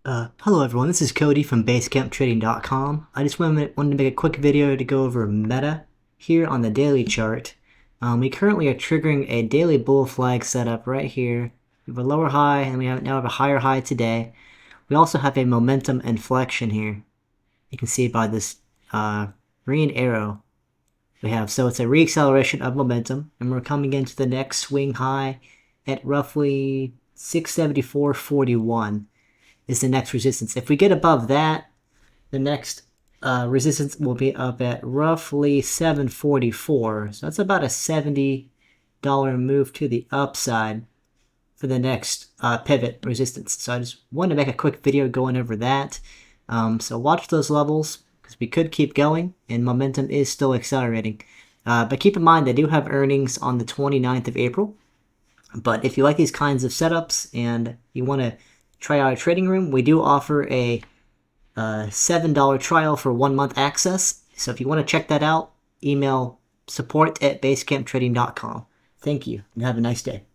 Hello everyone, this is Cody from BasecampTrading.com. I just wanted to make a quick video to go over Meta here on the daily chart. We currently are triggering a daily bull flag setup right here. We have a lower high and we now have a higher high today. We also have a momentum inflection here. You can see by this green arrow we have. So it's a reacceleration of momentum and we're coming into the next swing high at roughly 674.41. is the next resistance. If we get above that, the next resistance will be up at roughly 744. So that's about a $70 move to the upside for the next pivot resistance. So I just wanted to make a quick video going over that. So watch those levels because we could keep going and momentum is still accelerating. But keep in mind they do have earnings on the 29th of April. But if you like these kinds of setups and you want to try out a trading room, we do offer a $7 trial for 1 month access. So if you want to check that out, email support@basecamptrading.com. Thank you and have a nice day.